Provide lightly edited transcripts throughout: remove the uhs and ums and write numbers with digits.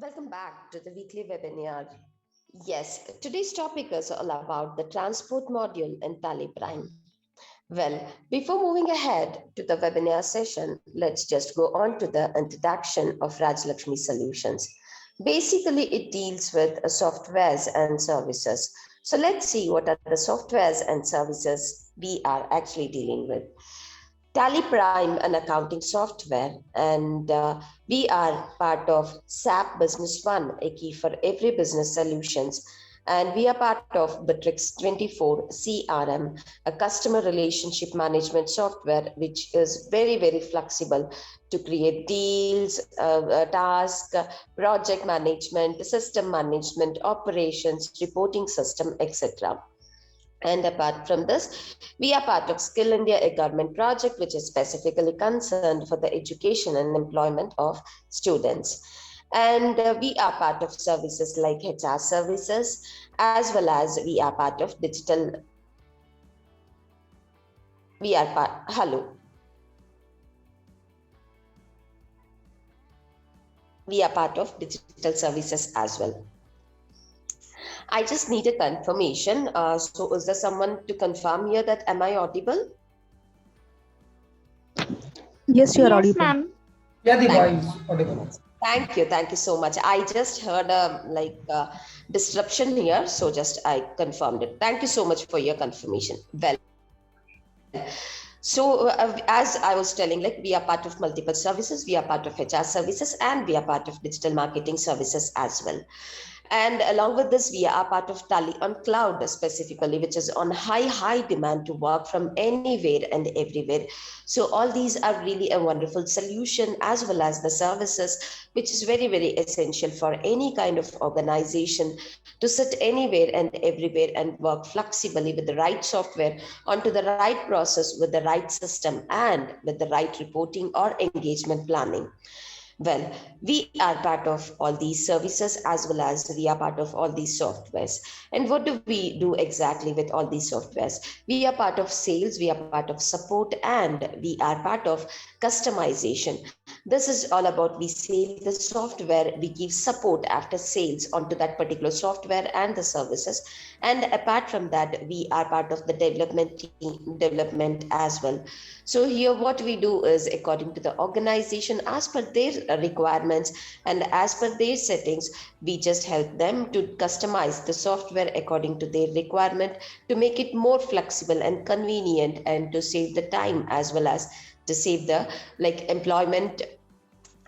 Welcome back to the weekly webinar. Yes, today's topic is all about the transport module in Tally Prime. Well, before moving ahead to the webinar session, let's just go on to the introduction of Rajlakshmi Solutions. Basically, it deals with softwares and services. So let's see what are the softwares and services we are actually dealing with. Tally Prime, an accounting software, and we are part of SAP Business One, a key for every business solutions. And we are part of Bitrix 24 CRM, a customer relationship management software, which is very, very flexible to create deals, task, project management, system management, operations, reporting system, etc. And apart from this, we are part of Skill India, a government project which is specifically concerned for the education and employment of students. And we are part of services like HR services, as well as we are part of digital. We are part, hello, we are part of digital services as well. I just need a confirmation. So is there someone to confirm here that am I audible? Yes, you are Yes, audible. ma'am. Yeah, the Thank voice audible. Thank you so much. I just heard a disruption here, so just I confirmed it. Thank you so much for your confirmation. Well, so as I was telling, like we are part of multiple services, we are part of HR services, and we are part of digital marketing services as well. And along with this, we are part of Tally on Cloud specifically, which is on high demand to work from anywhere and everywhere. So all these are really a wonderful solution, as well as the services, which is very, very essential for any kind of organization to sit anywhere and everywhere and work flexibly with the right software onto the right process with the right system and with the right reporting or engagement planning. Well, we are part of all these services as well as we are part of all these softwares. And what do we do exactly with all these softwares? We are part of sales, we are part of support, and we are part of customization. This is all about we sell the software, we give support after sales onto that particular software and the services. And apart from that, we are part of the development team, development as well. So here what we do is according to the organization as per their requirements and as per their settings, we just help them to customize the software according to their requirement to make it more flexible and convenient and to save the time as well as to save the employment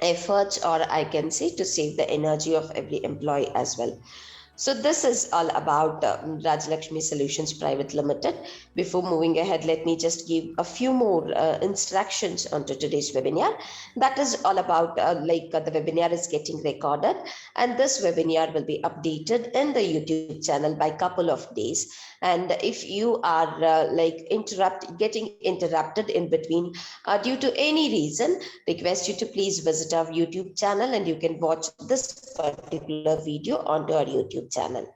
efforts, or I can say to save the energy of every employee as well. So this is all about Rajlakshmi Solutions Private Limited. Before moving ahead, let me just give a few more instructions onto today's webinar. That is all about the webinar is getting recorded, and this webinar will be updated in the YouTube channel by couple of days. And if you are getting interrupted in between due to any reason, request you to please visit our YouTube channel and you can watch this particular video onto our YouTube channel.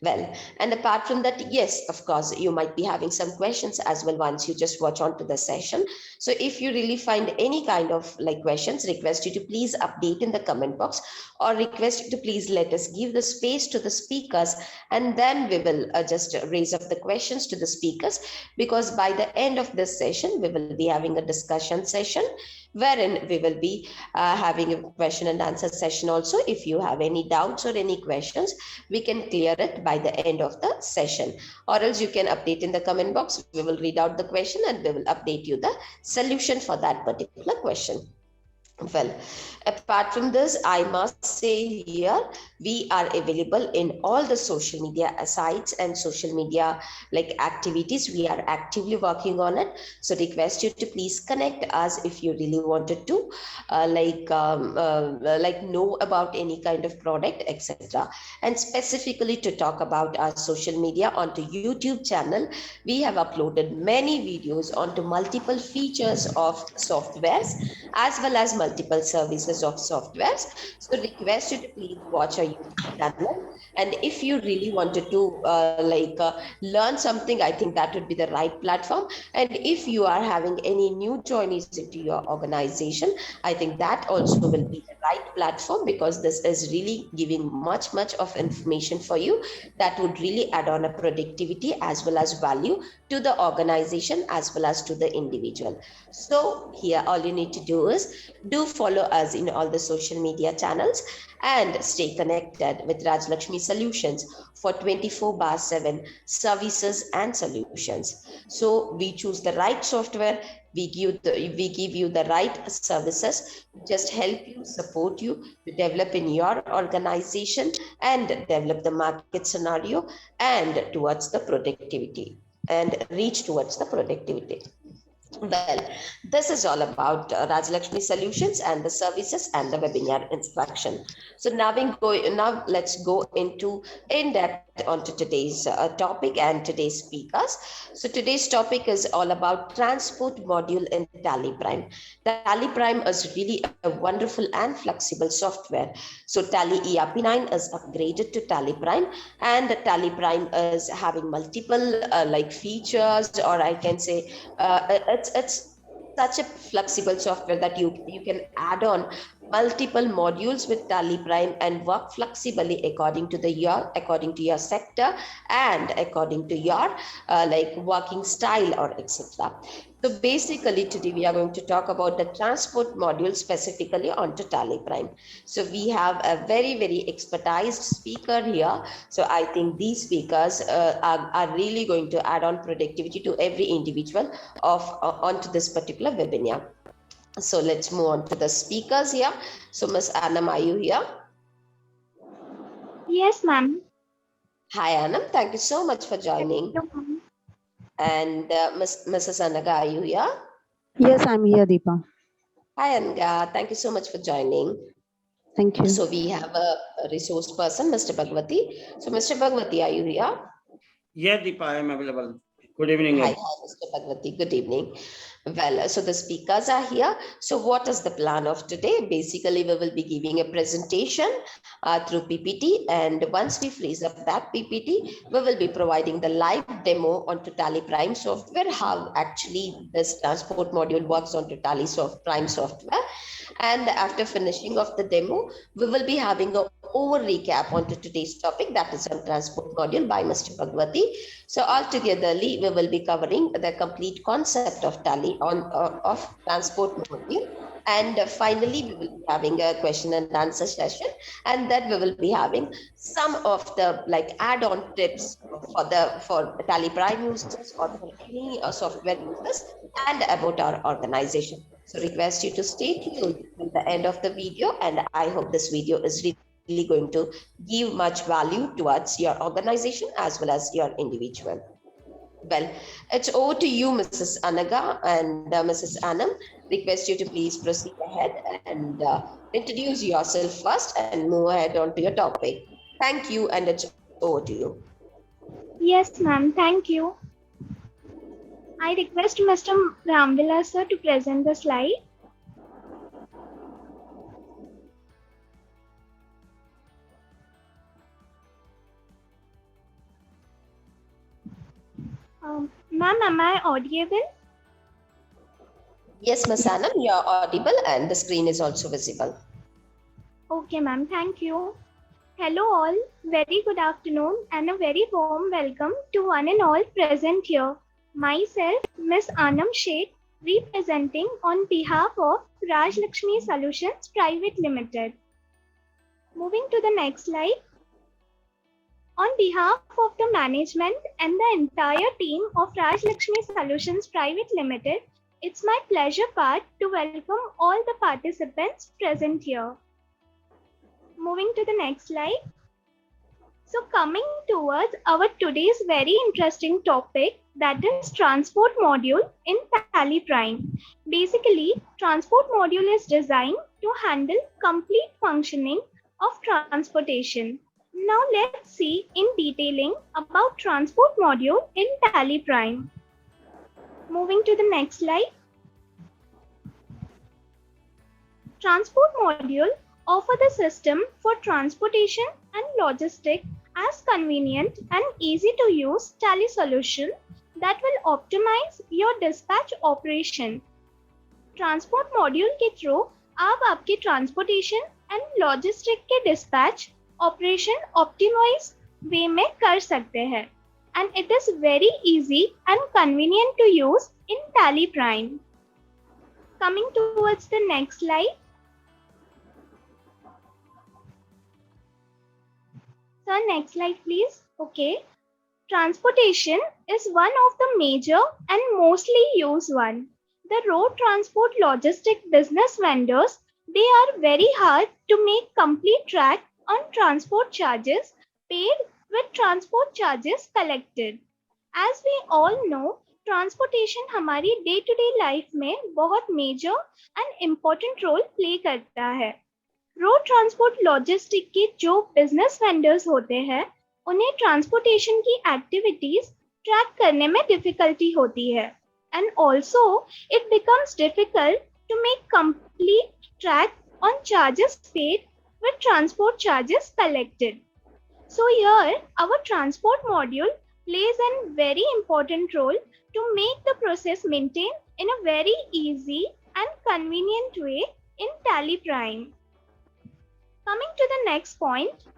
Well, and apart from that, yes, of course, you might be having some questions as well once you just watch on to the session. So if you really find any kind of questions, request you to please update in the comment box or request you to please let us give the space to the speakers, and then we will just raise up the questions to the speakers, because by the end of this session, we will be having a discussion session wherein we will be having a question and answer session also. If you have any doubts or any questions, we can clear it by the end of the session, or else you can update in the comment box. We will read out the question and we will update you the solution for that particular question. Well, apart from this, I must say here, we are available in all the social media sites and social media activities. We are actively working on it. So request you to please connect us if you really wanted to know about any kind of product, etc. And specifically to talk about our social media onto YouTube channel, we have uploaded many videos onto multiple features of softwares as well as multiple services of softwares. So request you to please watch our YouTube channel. And if you really wanted to learn something, I think that would be the right platform. And if you are having any new joinees into your organization, I think that also will be the right platform, because this is really giving much of information for you that would really add on a productivity as well as value to the organization as well as to the individual. So here all you need to do is do follow us in all the social media channels and stay connected with Rajlakshmi Solutions for 24/7 services and solutions. So we choose the right software, we give you the right services, just help you, support you to develop in your organization and develop the market scenario and towards the productivity and reach towards the productivity. Well, this is all about Rajlakshmi Solutions and the services and the webinar instruction. So now let's go into in depth onto today's topic and today's speakers. So today's topic is all about transport module in Tally Prime. Tally Prime is really a wonderful and flexible software. So Tally ERP9 is upgraded to Tally Prime, and Tally Prime is having multiple features, or I can say it's such a flexible software that you can add on multiple modules with Tally Prime and work flexibly according to your sector and according to your working style or etc. So basically today we are going to talk about the transport module specifically onto Tally Prime. So we have a very expertised speaker here. So I think these speakers are really going to add on productivity to every individual onto this particular webinar. So let's move on to the speakers here. So Ms. Anam, are you here? Yes, ma'am. Hi, Anam. Thank you so much for joining. And Mrs. Anaga, are you here? Yes, I'm here, Deepa. Hi, Anaga. Thank you so much for joining. Thank you. So we have a resource person, Mr. Bhagwati. So Mr. Bhagwati, are you here? Yeah, Deepa, I am available. Good evening. Hi, Mr. Bhagwati. Good evening. Well, so the speakers are here. So what is the plan of today? Basically, we will be giving a presentation through PPT. And once we freeze up that PPT, we will be providing the live demo onto Tally Prime software, how actually this transport module works onto Tally Prime software. And after finishing of the demo, we will be having a over recap onto today's topic, that is on transport module by Mr. Bhagwati. So altogetherly, we will be covering the complete concept of Tally of transport module. And finally, we will be having a question and answer session, and then we will be having some of the add-on tips for Tally Prime users or for any software users and about our organization. So request you to stay tuned till the end of the video, and I hope this video is really going to give much value towards your organization as well as your individual. Well, it's over to you, Mrs. Anaga and Mrs. Anam. Request you to please proceed ahead and introduce yourself first and move ahead on to your topic. Thank you, and it's over to you. Yes, ma'am. Thank you. I request Mr. Ramvilas sir to present the slide. Ma'am, am I audible? Yes, Ms. Anam, you're audible and the screen is also visible. Okay, ma'am. Thank you. Hello all. Very good afternoon and a very warm welcome to one and all present here. Myself, Ms. Anam Sheikh, representing on behalf of Rajlakshmi Solutions Private Limited. Moving to the next slide. On behalf of the management and the entire team of Rajlakshmi Solutions Private Limited, it's my pleasure part to welcome all the participants present here. Moving to the next slide. So coming towards our today's very interesting topic, that is transport module in Tally Prime. Basically, transport module is designed to handle complete functioning of transportation. Now let's see in detailing about transport module in Tally Prime. Moving to the next slide. Transport module offer the system for transportation and logistics as convenient and easy to use tally solution that will optimize your dispatch operation. Transport module के through आप आपके transportation and logistic के dispatch operation optimize way में कर सकते हैं and it is very easy and convenient to use in Tally Prime. Coming towards the next slide. Sir next slide please. Okay. Transportation is one of the major and mostly used one. The road transport logistic business vendors, they are very hard to make complete track on transport charges paid with transport charges collected. As we all know, transportation हमारी day to day life में बहुत major and important role play करता है. Road transport logistic के जो business vendors होते हैं उन्हें ट्रांसपोर्टेशन की एक्टिविटीज ट्रैक करने में डिफिकल्टी होती है and also it becomes difficult to make complete track on charges paid with transport charges collected. So here our transport module plays a very important role to make the process maintain in a very easy and convenient way in Tally Prime. Coming to the next point.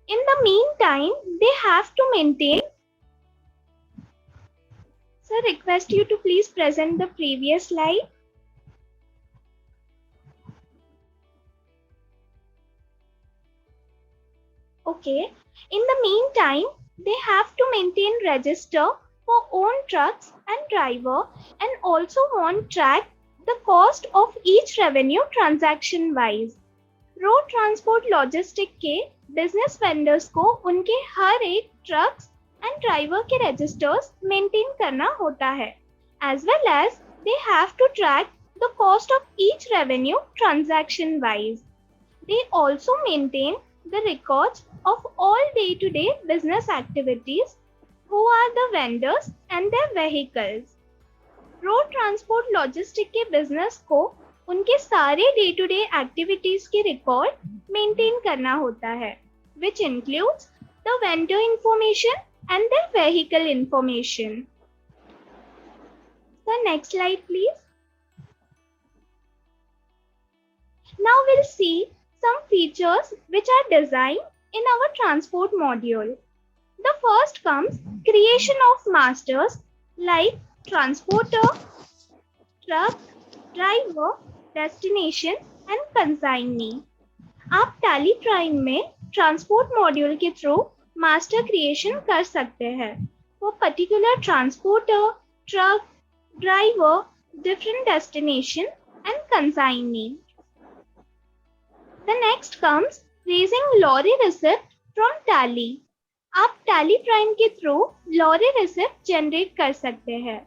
In the meantime, they have to maintain. Sir, request you to please present the previous slide. Okay. In the meantime, they have to maintain register for own trucks and driver and also want track the cost of each revenue transaction wise. Road transport logistic के business vendors को उनके हर एक trucks and driver के registers maintain करना होता है as well as they have to track the cost of each revenue transaction wise. They also maintain the records of all day to day business activities who are the vendors and their vehicles. Road transport logistic के business को उनके सारे day to day activities के record maintain करना होता है which includes the vendor information and their vehicle information. The next slide please. Now we'll see some features which are designed in our transport module. The first comes creation of masters like transporter, truck, driver, destination and consignee. आप टैली प्राइम में transport module के through master creation कर सकते हैं for particular transporter, truck, driver, different destination and consignee. The next comes raising lorry receipt from Tally. आप टैली प्राइम के through lorry receipt generate कर सकते हैं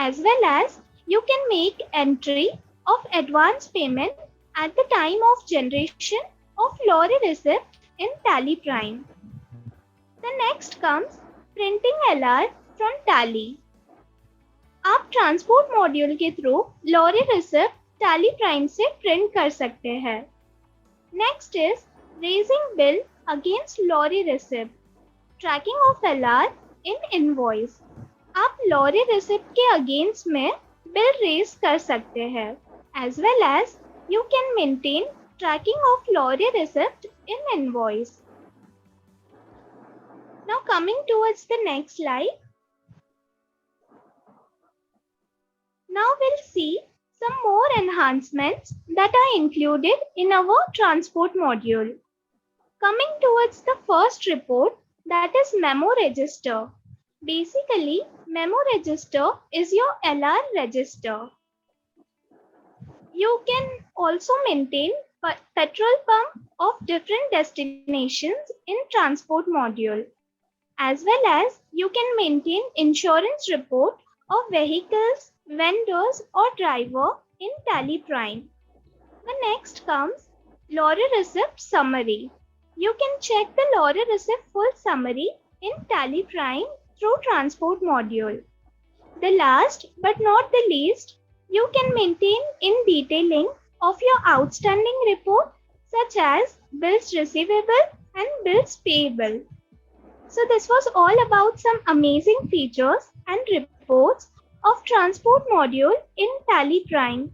as well as you can make entry of advance payment at the time of generation of lorry receipt in Tally Prime. The next comes printing LR from Tally. आप transport module के through lorry receipt Tally Prime से print कर सकते हैं. Next is raising bill against lorry receipt. Tracking of LR in invoice. आप lorry receipt के against में bill raise कर सकते हैं as well as you can maintain tracking of lorry receipt in invoice. Now coming towards the next slide. Now we'll see some more enhancements that are included in our transport module. Coming towards the first report, that is memo register. Basically, memo register is your LR register. You can also maintain petrol pump of different destinations in transport module, as well as you can maintain insurance report of vehicles, vendors or driver in Tally Prime. The next comes lorry receipt summary. You can check the lorry receipt full summary in Tally Prime through transport module. The last but not the least, you can maintain in detailing of your outstanding report, such as bills receivable and bills payable. So this was all about some amazing features and reports of transport module in Tally Prime.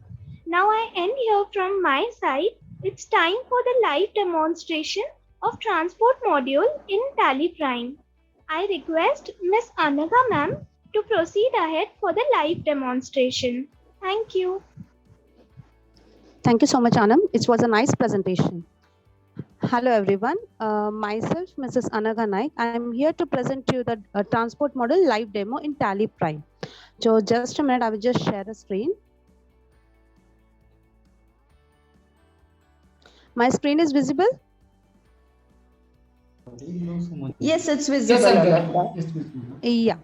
Now I end here from my side. It's time for the live demonstration of transport module in Tally Prime. I request Ms. Anaga ma'am to proceed ahead for the live demonstration. Thank you. Thank you so much, Anam. It was a nice presentation. Hello, everyone. Myself, Mrs. Anaga Naik. I am here to present to you the transport model live demo in Tally Prime. So just a minute, I will just share the screen. My screen is visible? Yes, it's visible. या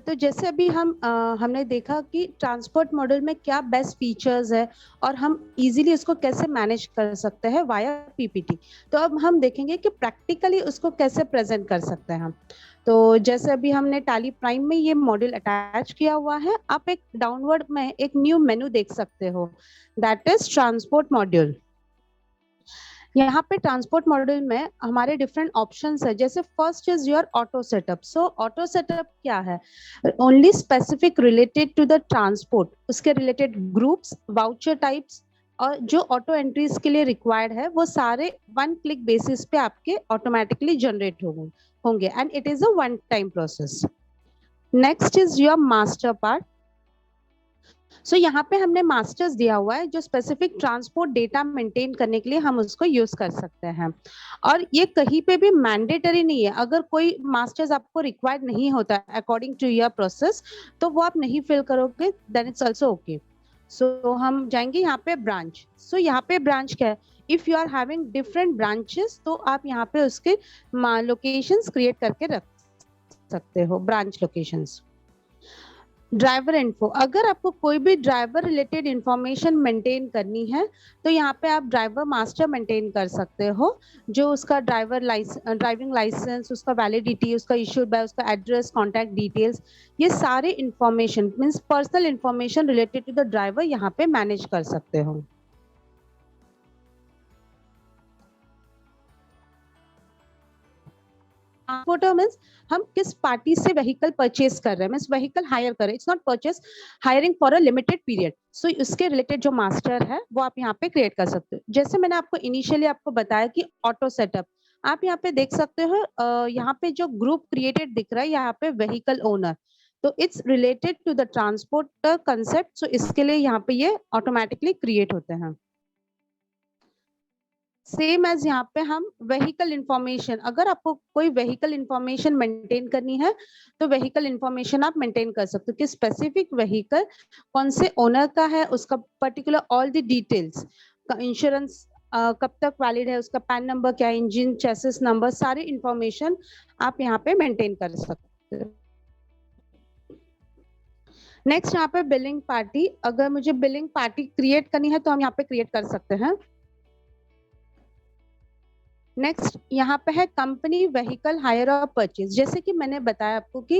तो जैसे अभी हमने देखा कि transport model में क्या best features है और हम इजीली उसको कैसे मैनेज कर सकते हैं वाया पीपीटी। तो अब हम देखेंगे कि प्रैक्टिकली उसको कैसे प्रेजेंट कर सकते हैं हम। तो जैसे अभी हमने टैली प्राइम में ये मॉड्यूल अटैच किया हुआ है, आप एक डाउनवर्ड में एक न्यू मेनू देख सकते हो, दैट इज ट्रांसपोर्ट मॉड्यूल। यहाँ पे ट्रांसपोर्ट मॉड्यूल में हमारे डिफरेंट ऑप्शंस है। जैसे first is your auto setup. So auto setup क्या है? Only specific related to the transport, उसके रिलेटेड ग्रुप्स, वाउचर टाइप्स और जो ऑटो एंट्रीज के लिए रिक्वायर्ड है वो सारे वन क्लिक बेसिस पे आपके ऑटोमेटिकली जनरेट होंगे and it is a one time process. Next is your master part. So यहाँ पे हमने मास्टर्स दिया हुआ है जो स्पेसिफिक ट्रांसपोर्ट डेटा मेंटेन करने के लिए हम उसको यूज कर सकते हैं और ये कहीं पे भी मैंडेटरी नहीं है। अगर कोई मास्टर्स आपको रिक्वायर्ड नहीं होता अकॉर्डिंग टू योर प्रोसेस तो वो आप नहीं फिल करोगे, देन इट्स आल्सो ओके। सो हम जाएंगे यहाँ पे ब्रांच। सो यहाँ पे ब्रांच क्या है? If you are having different branches तो आप यहाँ पे उसके लोकेशंस क्रिएट करके रख सकते हो, ब्रांच लोकेशंस। ड्राइवर इन्फो, अगर आपको कोई भी ड्राइवर रिलेटेड इंफॉर्मेशन मेंटेन करनी है तो यहाँ पे आप ड्राइवर मास्टर मेंटेन कर सकते हो, जो उसका ड्राइविंग लाइसेंस, उसका वैलिडिटी, उसका इश्यूड बाय, उसका एड्रेस, कॉन्टैक्ट डिटेल्स, ये सारे information means personal information related to the driver यहाँ पे मैनेज कर सकते हो। ट्रांसपोर्टर मीन्स हम किस पार्टी से व्हीकल परचेज कर रहे हैं, मीन्स व्हीकल हायर कर रहे हैं। It's not purchase, hiring for a limited period. So उसके रिलेटेड जो मास्टर है वो आप यहाँ पे क्रिएट कर सकते हो। जैसे मैंने आपको इनिशियली आपको बताया कि ऑटो सेटअप, आप यहाँ पे देख सकते हो, यहाँ पे जो ग्रुप क्रिएटेड दिख रहा है यहाँ पे व्हीकल ओनर, तो it's related to the transport concept. So इसके लिए यहाँ पे ये ऑटोमेटिकली क्रिएट होते हैं। सेम एज यहाँ पे हम व्हीकल इंफॉर्मेशन, अगर आपको कोई व्हीकल इंफॉर्मेशन मेंटेन करनी है तो व्हीकल इंफॉर्मेशन आप मेंटेन कर सकते हो कि स्पेसिफिक व्हीकल कौन से ओनर का है, उसका particular all the details, insurance कब तक वैलिड है, उसका पैन नंबर क्या है, इंजन चेसिस नंबर, सारी इंफॉर्मेशन आप यहाँ पे मेंटेन कर सकते हो। नेक्स्ट यहाँ पे बिलिंग पार्टी, अगर मुझे बिलिंग पार्टी क्रिएट करनी है तो हम यहाँ पे क्रिएट कर सकते हैं। नेक्स्ट यहाँ पे है कंपनी व्हीकल हायर और परचेज। जैसे कि मैंने बताया आपको कि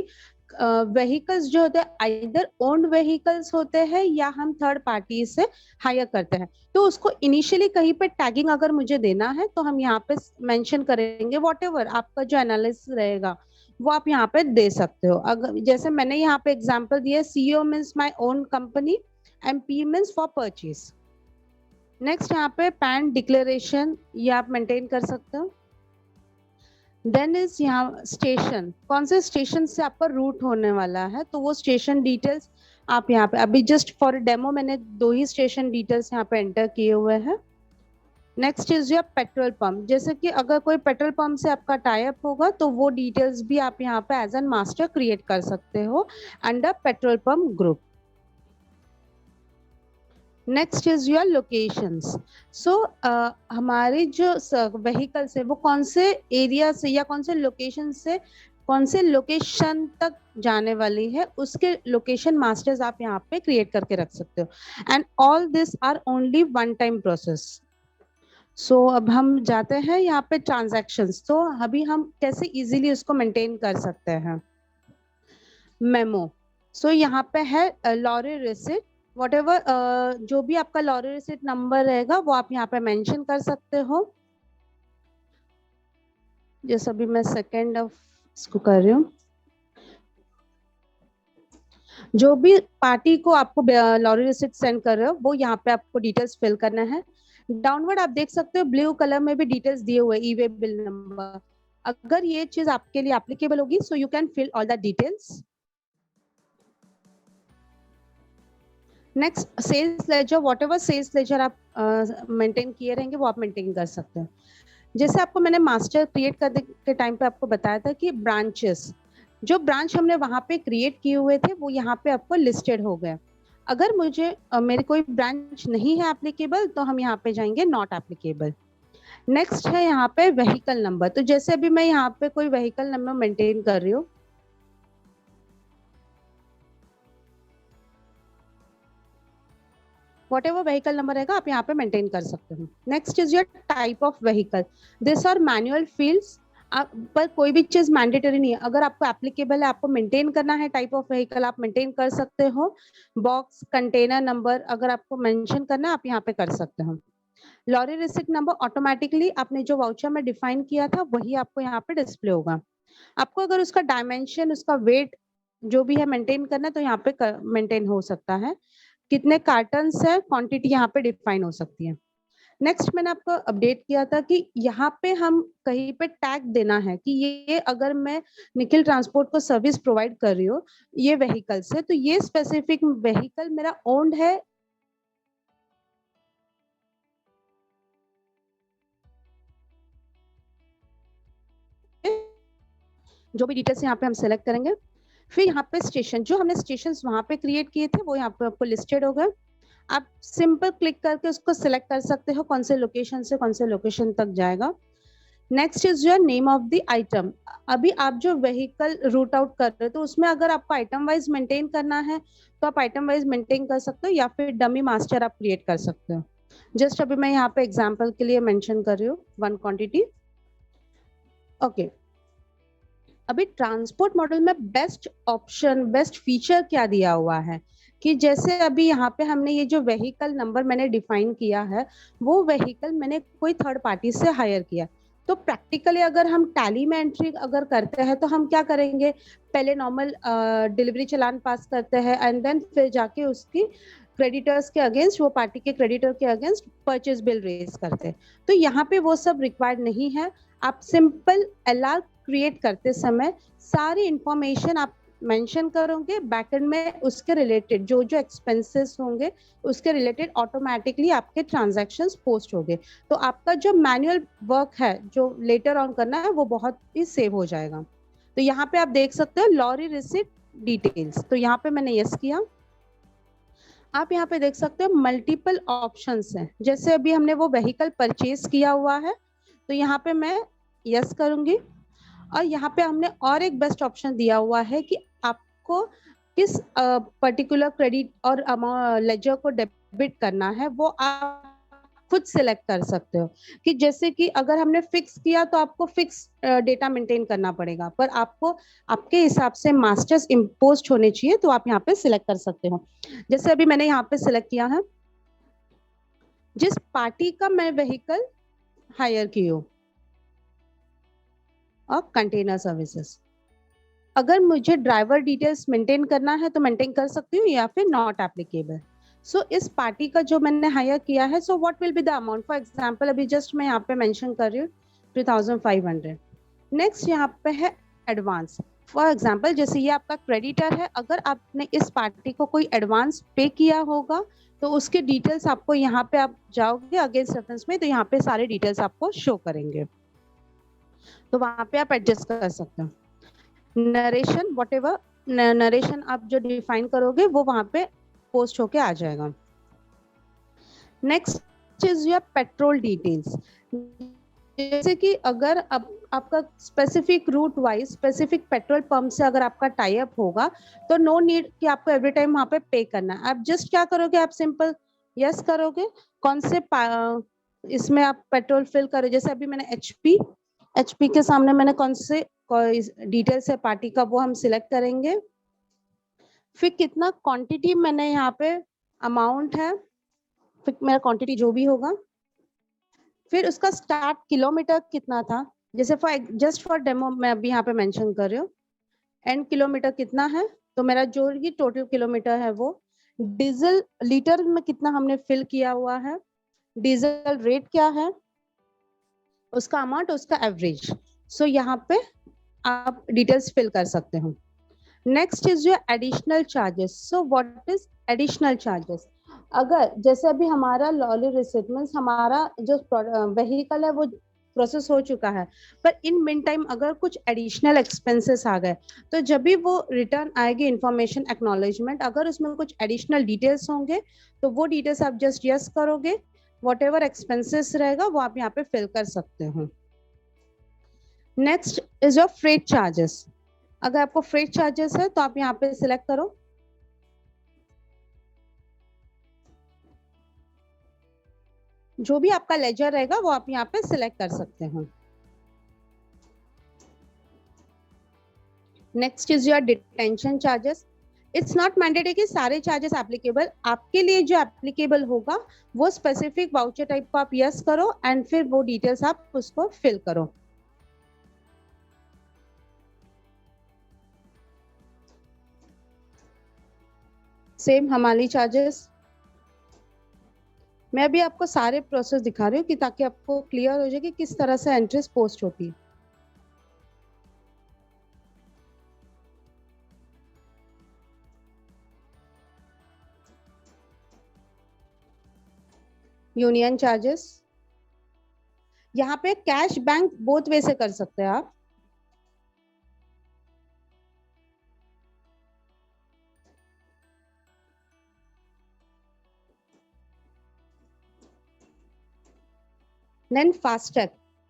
व्हीकल्स जो होते हैं आइदर ओन्ड व्हीकल्स होते हैं या हम थर्ड पार्टी से हायर करते हैं, तो उसको इनिशियली कहीं पे टैगिंग अगर मुझे देना है तो हम यहाँ पे मेंशन करेंगे, व्हाटएवर आपका जो एनालिसिस रहेगा वो आप यहाँ पे दे सकते हो। अगर जैसे मैंने यहाँ पे एग्जांपल दिया, CEO means my own company, MP means for purchase. Next यहाँ पे पैन डिक्लेरेशन ये आप मेंटेन कर सकते हो। देन इज यहाँ स्टेशन, कौन से स्टेशन से आपका रूट होने वाला है तो वो स्टेशन डिटेल्स आप यहाँ पे, अभी जस्ट फॉर डेमो मैंने 2 ही स्टेशन डिटेल्स यहाँ पे एंटर किए हुए हैं। Next is your petrol pump, जैसे कि अगर कोई पेट्रोल पंप से आपका टाई अप होगा तो वो डिटेल्स भी आप यहाँ पे एज एन मास्टर क्रिएट कर सकते हो under petrol pump group. Next is your locations. So हमारे जो व्हीकल्स है वो कौन से एरिया से या कौन से लोकेशन से कौन से लोकेशन तक जाने वाली है, उसके लोकेशन मास्टर्स आप यहाँ पे क्रिएट करके रख सकते हो and all this are only one time process. So अब हम जाते हैं यहाँ पे ट्रांजैक्शंस, तो अभी हम कैसे इजीली उसको मेंटेन कर सकते हैं। मेमो, सो यहाँ पे है लॉरी रिसिप्ट, whatever जो भी आपका लॉरी रिसिट नंबर रहेगा वो आप यहाँ पे मेंशन कर सकते हो। जैसे अभी मैं सेकेंड ऑफ इसको कर रही हूँ। जो भी पार्टी को आपको लॉरी रिसिट सेंड कर रहे हो वो यहाँ पे आपको डिटेल्स फिल करना है। डाउनवर्ड आप देख सकते हो ब्लू कलर में भी डिटेल्स दिए हुए ई वे बिल नंबर। अगर ये चीज आपके लिए एप्लीकेबल होगी so you can fill all the details. Next sales ledger, whatever sales ledger आप मेंटेन किए रहेंगे वो आप मेंटेन कर सकते हैं। जैसे आपको मैंने मास्टर क्रिएट करने के टाइम पे आपको बताया था कि ब्रांचेस, जो ब्रांच हमने वहां पे क्रिएट किए हुए थे वो यहाँ पे आपको लिस्टेड हो गए। अगर मुझे मेरे कोई ब्रांच नहीं है एप्लीकेबल तो हम यहाँ पे जाएंगे नॉट एप्लीकेबल। नेक्स्ट है यहाँ पे व्हीकल नंबर। तो जैसे अभी मैं यहाँ पे कोई व्हीकल नंबर मेंटेन कर रही हूँ, whatever व्हीकल नंबर रहेगा आप यहाँ पे मेंटेन कर सकते हो। Next is your type of vehicle. This are manual fields, पर कोई भी चीज मैंडेटरी नहीं है। अगर आपको एप्लीकेबल है, आपको मेंटेन करना है टाइप ऑफ व्हीकल, आप मेंटेन कर सकते हो। बॉक्स, कंटेनर नंबर अगर आपको मेंशन करना है आप यहाँ पे कर सकते हो। लॉरी रिसिप्ट नंबर ऑटोमेटिकली आपने जो वाउचर में डिफाइन किया था वही आपको यहाँ पे डिस्प्ले होगा। आपको अगर उसका डायमेंशन, उसका वेट जो भी है मेंटेन करना है तो यहाँ पे मेंटेन हो सकता है। कितने कार्टन्स है, क्वांटिटी यहाँ पे डिफाइन हो सकती है। नेक्स्ट मैंने आपको अपडेट किया था कि यहाँ पे हम कहीं पे टैग देना है कि ये अगर मैं निखिल ट्रांसपोर्ट को सर्विस प्रोवाइड कर रही हूँ ये व्हीकल से, तो ये स्पेसिफिक व्हीकल मेरा ओन्ड है। जो भी डिटेल्स यहाँ पे हम सेलेक्ट करेंगे। फिर यहाँ पे स्टेशन, जो हमने स्टेशन वहां पे क्रिएट किए थे वो यहाँ पे आपको लिस्टेड हो गए। आप सिंपल क्लिक करके उसको सिलेक्ट कर सकते हो कौन से लोकेशन से कौन से लोकेशन तक जाएगा। Next is your name of the item. अभी आप जो व्हीकल रूट आउट कर रहे हो तो उसमें अगर आपको आइटम वाइज मेंटेन करना है तो आप आइटम वाइज मेंटेन कर सकते हो या फिर डमी मास्टर आप क्रिएट कर सकते हो। जस्ट अभी मैं यहाँ पे एग्जाम्पल के लिए मेंशन कर रही हूँ 1 क्वांटिटी। ओके, अभी ट्रांसपोर्ट मॉडल में बेस्ट ऑप्शन, बेस्ट फीचर क्या दिया हुआ है कि जैसे अभी यहाँ पे हमने ये जो व्हीकल नंबर मैंने डिफाइन किया है वो व्हीकल मैंने कोई थर्ड पार्टी से हायर किया। तो प्रैक्टिकली अगर हम टैली में एंट्री अगर करते हैं तो हम क्या करेंगे, पहले नॉर्मल डिलीवरी चलान पास करते हैं एंड देन फिर जाके उसकी क्रेडिटर्स के अगेंस्ट, वो पार्टी के क्रेडिटर के अगेंस्ट परचेज बिल रेज करते हैं। तो यहाँ पे वो सब रिक्वायर्ड नहीं है। आप सिंपल एलआर क्रिएट करते समय सारी इंफॉर्मेशन आप मेंशन करोगे, बैकएंड में उसके रिलेटेड जो जो एक्सपेंसेस होंगे उसके रिलेटेड ऑटोमेटिकली आपके ट्रांजैक्शंस पोस्ट होंगे। तो आपका जो मैनुअल वर्क है जो लेटर ऑन करना है वो बहुत ही सेव हो जाएगा। तो यहाँ पे आप देख सकते हो लॉरी रिसिप्ट डिटेल्स, तो यहाँ पे मैंने यस किया। आप यहाँ पे देख सकते हो मल्टीपल ऑप्शंस हैं। जैसे अभी हमने वो व्हीकल परचेज किया हुआ है तो यहाँ पे मैं यस करूंगी। और यहाँ पे हमने और एक बेस्ट ऑप्शन दिया हुआ है कि आपको किस पर्टिकुलर क्रेडिट और लेजर को डेबिट करना है वो आप खुद सिलेक्ट कर सकते हो। कि जैसे कि अगर हमने फिक्स किया तो आपको फिक्स डेटा मेंटेन करना पड़ेगा, पर आपको आपके हिसाब से मास्टर्स इम्पोस्ट होने चाहिए तो आप यहाँ पे सिलेक्ट कर सकते हो। जैसे अभी मैंने यहाँ पे सिलेक्ट किया है जिस पार्टी का मैं व्हीकल हायर की हूँ और कंटेनर सर्विसेज। अगर मुझे ड्राइवर डिटेल्स मेंटेन करना है तो मेंटेन कर सकती हूँ या फिर नॉट एप्लीकेबल। सो इस पार्टी का जो मैंने हायर किया है so what will be the amount, for example अभी जस्ट मैं यहाँ पे मेंशन कर रही हूँ 2500। नेक्स्ट यहाँ पे है एडवांस। फॉर एग्जांपल जैसे ये आपका क्रेडिटर है, अगर आपने इस पार्टी को कोई एडवांस पे किया होगा तो उसके डिटेल्स आपको यहाँ पे आप जाओगे अगेंस्ट रेफरेंस में तो यहाँ पे सारे डिटेल्स आपको शो करेंगे, तो वहां पे आप एडजस्ट कर सकते हो। नरेशन, व्हाटएवर नरेशन आप जो डिफाइन करोगे वो वहां पे पोस्ट होके आ जाएगा। Next is your petrol details. जैसे कि अगर आपका specific route wise specific petrol pump से अगर आपका टाई अप होगा तो नो नीड कि आपको एवरी टाइम वहां पे पे करना है। आप जस्ट क्या करोगे, आप सिंपल यस करोगे कौन से इसमें आप पेट्रोल फिल करो। जैसे अभी मैंने एचपी के सामने मैंने कौन से डिटेल्स है पार्टी का वो हम सिलेक्ट करेंगे। फिर कितना क्वांटिटी मैंने यहाँ पे अमाउंट है, फिर मेरा क्वांटिटी जो भी होगा, फिर उसका स्टार्ट किलोमीटर कितना था, जैसे जस्ट फॉर डेमो मैं अभी यहाँ पे मेंशन कर रही हूँ, एंड किलोमीटर कितना है, तो मेरा जो भी टोटल किलोमीटर है वो, डीजल लीटर में कितना हमने फिल किया हुआ है, डीजल रेट क्या है, उसका अमाउंट, उसका एवरेज। सो यहाँ पे आप डिटेल्स फिल कर सकते हो। Next is your additional charges. So what is additional charges? अगर जैसे अभी हमारा लॉरी रिसिप्ट मींस हमारा जो व्हीकल है वो प्रोसेस हो चुका है, पर इन मिन टाइम अगर कुछ एडिशनल एक्सपेंसेस आ गए, तो जब भी वो रिटर्न आएगी इंफॉर्मेशन एक्नॉलेजमेंट, अगर उसमें कुछ एडिशनल डिटेल्स होंगे तो वो डिटेल्स आप जस्ट यस करोगे, व्हाटएवर एक्सपेंसेस रहेगा वो आप यहाँ पे फिल कर सकते हो। Next is your freight charges. अगर आपको फ्रेट चार्जेस है तो आप यहाँ पे सिलेक्ट करो, जो भी आपका लेजर रहेगा वो आप यहाँ पे सिलेक्ट कर सकते हो। Next is your detention charges. It's not mandatory कि सारे चार्जेस एप्लीकेबल, आपके लिए जो एप्लीकेबल होगा वो स्पेसिफिक वाउचर टाइप को आप यस करो एंड फिर वो डिटेल्स आप उसको फिल करो। सेम हमारी चार्जेस, मैं भी आपको सारे प्रोसेस दिखा रही हूँ कि ताकि आपको क्लियर हो जाए कि किस तरह से एंट्रीज पोस्ट होती है। यूनियन चार्जेस, यहाँ पे कैश बैंक बोथ वे से कर सकते हैं आप। देन फास्टैग,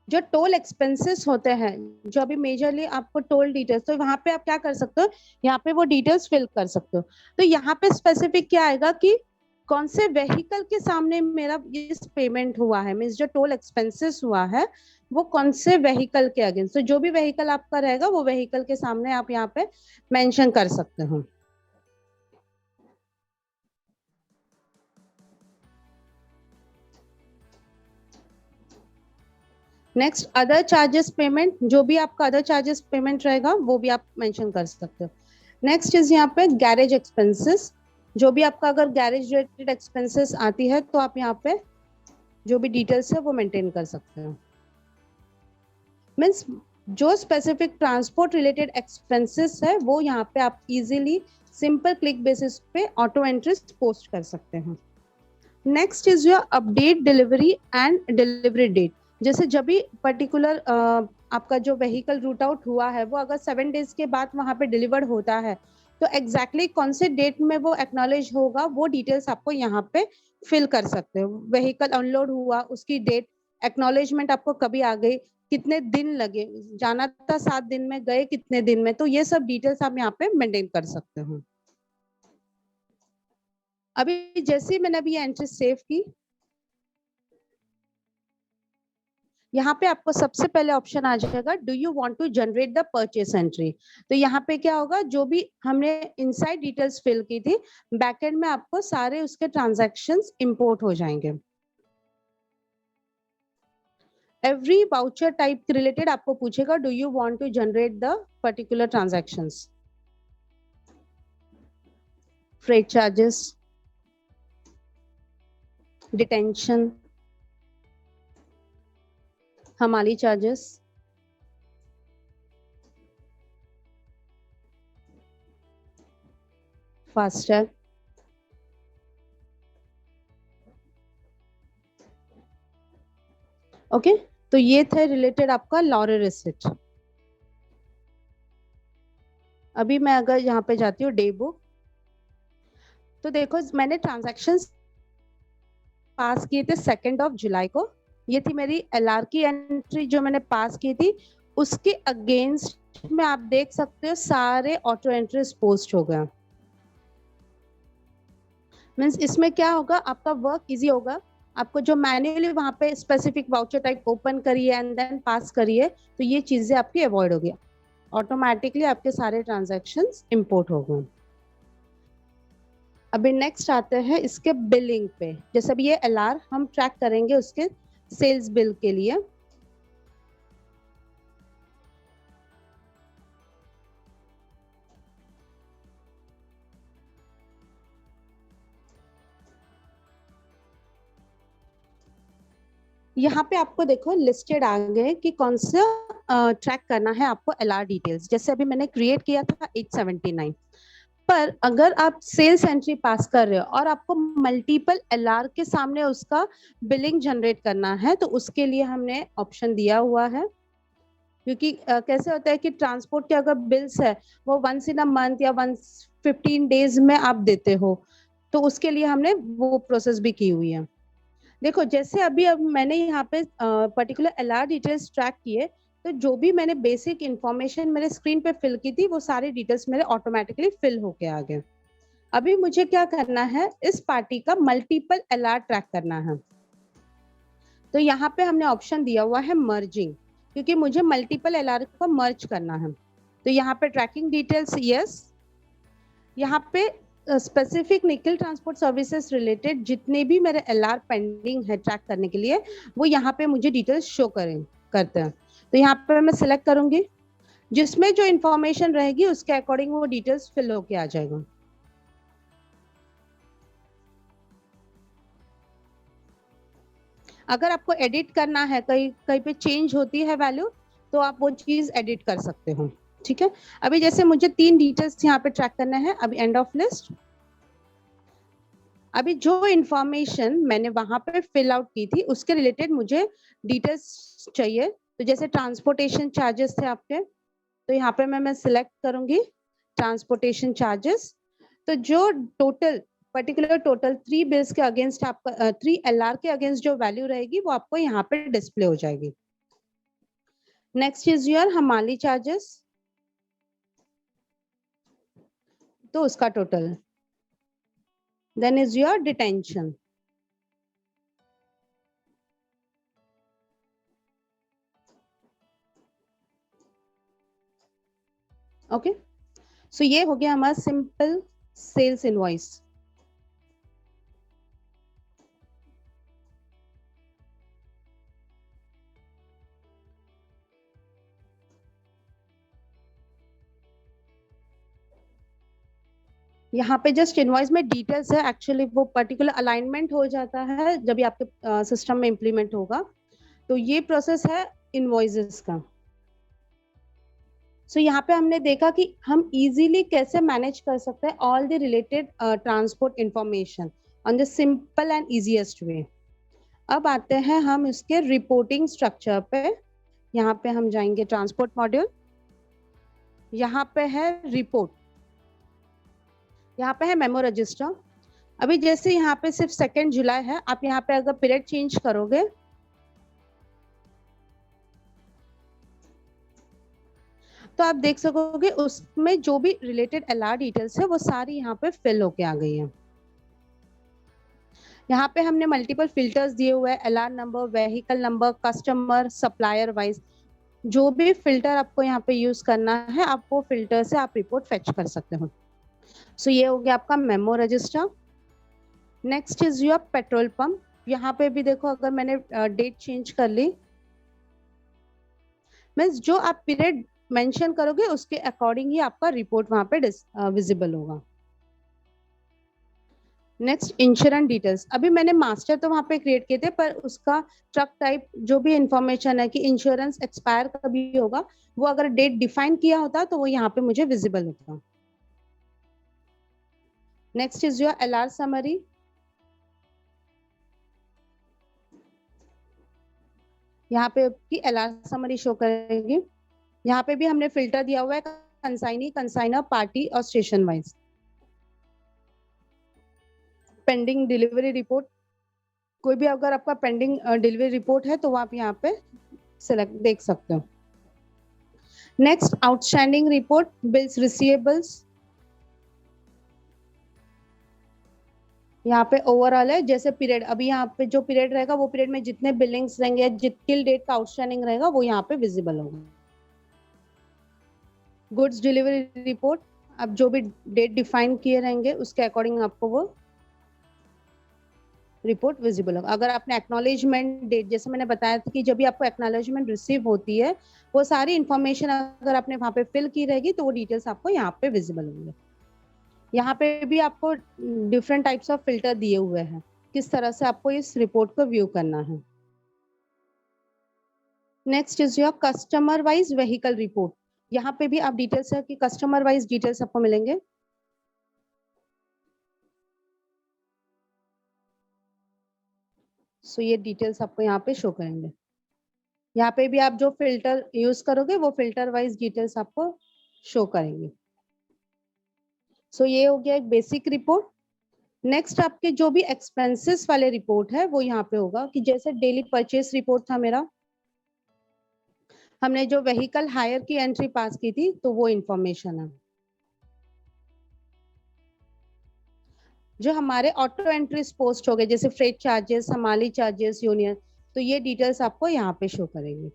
जो टोल एक्सपेंसेस होते हैं, जो अभी मेजरली आपको टोल डिटेल्स, तो वहां पे आप क्या कर सकते हो, यहाँ पे वो डिटेल्स फिल कर सकते हो। तो यहाँ पे स्पेसिफिक क्या आएगा कि कौन से व्हीकल के सामने मेरा इस पेमेंट हुआ है, मींस जो टोल एक्सपेंसेस हुआ है वो कौन से व्हीकल के अगेंस्ट, तो जो भी व्हीकल आपका रहेगा वो व्हीकल के सामने आप यहाँ पे मेंशन कर सकते हो। नेक्स्ट अदर चार्जेस पेमेंट, जो भी आपका अदर चार्जेस पेमेंट रहेगा वो भी आप मेंशन कर सकते हो। नेक्स्ट इज यहाँ पे गैरेज एक्सपेंसेस, जो भी आपका अगर गैरेज रिलेटेड एक्सपेंसेस आती है तो आप यहाँ पे जो भी डिटेल्स है वो मेंटेन कर सकते हो। मीन्स जो स्पेसिफिक ट्रांसपोर्ट रिलेटेड एक्सपेंसेस है वो यहाँ पे आप इजीली सिंपल क्लिक बेसिस पे ऑटो एंट्रीज पोस्ट कर सकते हैं। Next is your update delivery and delivery date. जैसे जब भी पर्टिकुलर आपका जो व्हीकल रूट आउट हुआ है वो अगर 7 डेज के बाद वहां पे डिलीवर्ड होता है, तो एग्जैक्टली कौन से डेट में वो एक्नॉलेज होगा वो डिटेल्स आपको यहाँ पे फिल कर सकते हो। व्हीकल अनलोड हुआ उसकी डेट, एक्नॉलेजमेंट आपको कभी आ गई, कितने दिन लगे, जाना था 7 दिन में, गए कितने दिन में, तो ये सब डिटेल्स आप यहाँ पे मेंटेन कर सकते हो। अभी जैसे मैंने अभी एंट्री सेव की, यहाँ पे आपको सबसे पहले ऑप्शन आ जाएगा do you want to generate the purchase entry. तो यहाँ पे क्या होगा, जो भी हमने इनसाइड डिटेल्स फिल की थी, बैकएंड में आपको सारे उसके ट्रांजैक्शंस इंपोर्ट हो जाएंगे। एवरी वाउचर टाइप रिलेटेड आपको पूछेगा do you want to generate the particular transactions. Freight charges, detention, हमारी चार्जेस, फास्टैग, ओके। तो ये थे रिलेटेड आपका लॉरी रिसिप्ट। अभी मैं अगर यहाँ पे जाती हूँ डे बुक, तो देखो मैंने ट्रांजैक्शंस पास किए थे 2 जुलाई को, ये थी मेरी एलआर की एंट्री जो मैंने पास की थी, उसके अगेंस्ट में आप देख सकते हो सारे ऑटो एंट्रीज पोस्ट हो गए। मींस इसमें क्या होगा, आपका वर्क इजी होगा। आपको जो मैन्युअली वहां पे स्पेसिफिक वाउचर टाइप ओपन करिए एंड देन पास करिए, तो ये चीजें आपकी अवॉइड हो गई, ऑटोमेटिकली आपके सारे ट्रांजैक्शंस इंपोर्ट हो गए। अभी नेक्स्ट आते हैं इसके बिलिंग पे। जैसे अभी ये LR हम ट्रैक करेंगे उसके सेल्स बिल के लिए। यहाँ पे आपको देखो लिस्टेड आ गए कि कौन सा ट्रैक करना है आपको LR डिटेल्स। जैसे अभी मैंने क्रिएट किया था 879, पर अगर आप सेल्स एंट्री पास कर रहे हो और आपको मल्टीपल LR के सामने उसका बिलिंग जनरेट करना है, तो उसके लिए हमने ऑप्शन दिया हुआ है। क्योंकि कैसे होता है कि ट्रांसपोर्ट के अगर बिल्स है वो वंस इन अ मंथ या 15 डेज में आप देते हो, तो उसके लिए हमने वो प्रोसेस भी की हुई है। देखो जैसे अब मैंने यहाँ पे पर्टिकुलर LR डिटेल्स ट्रैक किए, तो जो भी मैंने बेसिक इंफॉर्मेशन मेरे स्क्रीन पे फिल की थी वो सारे डिटेल्स मेरे ऑटोमेटिकली फिल होके आ गए। अभी मुझे क्या करना है, इस पार्टी का मल्टीपल LR ट्रैक करना है। तो यहाँ पे हमने ऑप्शन दिया हुआ है मर्जिंग, क्योंकि मुझे मल्टीपल LR को मर्ज करना है। तो यहाँ पे ट्रैकिंग डिटेल्स यस, यहाँ पे स्पेसिफिक निकल ट्रांसपोर्ट सर्विसेज रिलेटेड जितने भी मेरे LR पेंडिंग है ट्रैक करने के लिए, वो यहाँ पे मुझे डिटेल्स शो करते हैं। तो यहाँ पे मैं सिलेक्ट करूंगी, जिसमें जो इंफॉर्मेशन रहेगी उसके अकॉर्डिंग वो डिटेल्स फिल होके आ जाएगा। अगर आपको एडिट करना है, कहीं पे चेंज होती है वैल्यू, तो आप वो चीज एडिट कर सकते हो। ठीक है, अभी जैसे मुझे 3 डिटेल्स यहाँ पे ट्रैक करना है। अभी एंड ऑफ लिस्ट, अभी जो इंफॉर्मेशन मैंने वहां पे फिल आउट की थी उसके रिलेटेड मुझे डिटेल्स चाहिए। तो जैसे ट्रांसपोर्टेशन चार्जेस थे आपके, तो यहाँ पे मैं सिलेक्ट करूंगी ट्रांसपोर्टेशन चार्जेस। तो जो टोटल पर्टिकुलर टोटल 3 बिल्स के अगेंस्ट आपका 3 LR के अगेंस्ट जो वैल्यू रहेगी वो आपको यहाँ पे डिस्प्ले हो जाएगी। नेक्स्ट इज योर हमाली चार्जेस, तो उसका total. Then is your detention. Okay, so ये हो गया हमारा सिंपल सेल्स इनवॉइस। यहाँ पे जस्ट इनवॉइस में डिटेल्स है, एक्चुअली वो पर्टिकुलर अलाइनमेंट हो जाता है जब ये आपके सिस्टम में इंप्लीमेंट होगा। तो ये प्रोसेस है इनवॉइसेस का। सो यहाँ पे हमने देखा कि हम इजीली कैसे मैनेज कर सकते हैं all the related transport information on the simple and easiest way. अब आते हैं हम इसके रिपोर्टिंग स्ट्रक्चर पे। यहाँ पे हम जाएंगे ट्रांसपोर्ट मॉड्यूल, यहाँ पे है रिपोर्ट, यहाँ पे है मेमो रजिस्टर। अभी जैसे यहाँ पे सिर्फ 2 जुलाई है, आप यहाँ पे अगर पीरियड चेंज करोगे तो आप देख सकोगे उसमें जो भी रिलेटेड LR डिटेल्स है वो सारी यहाँ पे फिल होके आ गई है। यहाँ पे हमने मल्टीपल फिल्टर्स दिए हुए हैं, LR number, vehicle number, customer, supplier wise. जो भी फिल्टर आपको यहाँ पे यूज करना है, आप वो फिल्टर से आप रिपोर्ट फेच कर सकते हो। सो ये हो गया आपका memo register. Next is your petrol pump. यहाँ पे भी देखो, अगर मैंने डेट चेंज कर ली, मीन्स जो आप पीरियड मेंशन करोगे उसके अकॉर्डिंग ही आपका रिपोर्ट वहां पे विजिबल होगा। Next insurance details. अभी मैंने मास्टर तो वहां पे क्रिएट किए थे, पर उसका ट्रक टाइप जो भी इंफॉर्मेशन है कि इंश्योरेंस एक्सपायर कभी होगा, वो अगर डेट डिफाइन किया होता तो वो यहाँ पे मुझे विजिबल होता। Next is your LR summary. यहाँ पे आपकी LR समरी शो करेगी। यहाँ पे भी हमने फिल्टर दिया हुआ है कंसाइनी, कंसाइनर, पार्टी और station wise. Pending delivery report, कोई भी अगर आपका पेंडिंग डिलीवरी रिपोर्ट है तो वो आप यहाँ पे सिलेक्ट देख सकते हो। Next outstanding report, bills receivables. यहाँ पे ओवरऑल है, जैसे पीरियड, अभी यहाँ पे जो पीरियड रहेगा वो पीरियड में जितने बिलिंग्स रहेंगे, टिल डेट का आउटस्टैंडिंग रहेगा वो यहाँ पे विजिबल होगा। गुड्स डिलीवरी रिपोर्ट, अब जो भी डेट डिफाइन किए रहेंगे उसके अकॉर्डिंग आपको वो रिपोर्ट विजिबल होगा। अगर आपने एक्नॉलेजमेंट डेट, जैसे मैंने बताया था कि जब भी आपको एक्नॉलेजमेंट रिसीव होती है वो सारी इंफॉर्मेशन अगर आपने वहां पे फिल की रहेगी तो वो डिटेल्स आपको यहाँ पे विजिबल होंगे। यहाँ पे भी आपको डिफरेंट टाइप्स ऑफ फिल्टर दिए हुए हैं, किस तरह से आपको इस रिपोर्ट को व्यू करना है। Next is your customer wise vehicle report. यहाँ पे भी आप डिटेल्स है कि कस्टमर वाइज डिटेल्स आपको मिलेंगे। सो ये डिटेल्स आपको यहाँ पे शो करेंगे। यहाँ पे भी आप जो फिल्टर यूज करोगे वो फिल्टर वाइज डिटेल्स आपको शो करेंगे। सो ये हो गया एक बेसिक रिपोर्ट। नेक्स्ट आपके जो भी एक्सपेंसेस वाले रिपोर्ट है वो यहाँ पे होगा कि जैसे डेली परचेस रिपोर्ट था मेरा, हमने जो व्हीकल हायर की एंट्री पास की थी तो वो इंफॉर्मेशन है। जो हमारे ऑटो एंट्रीज पोस्ट हो गए जैसे फ्रेट चार्जेस, हमाली चार्जेस, यूनियन, तो ये डिटेल्स आपको यहाँ पे शो करेंगे।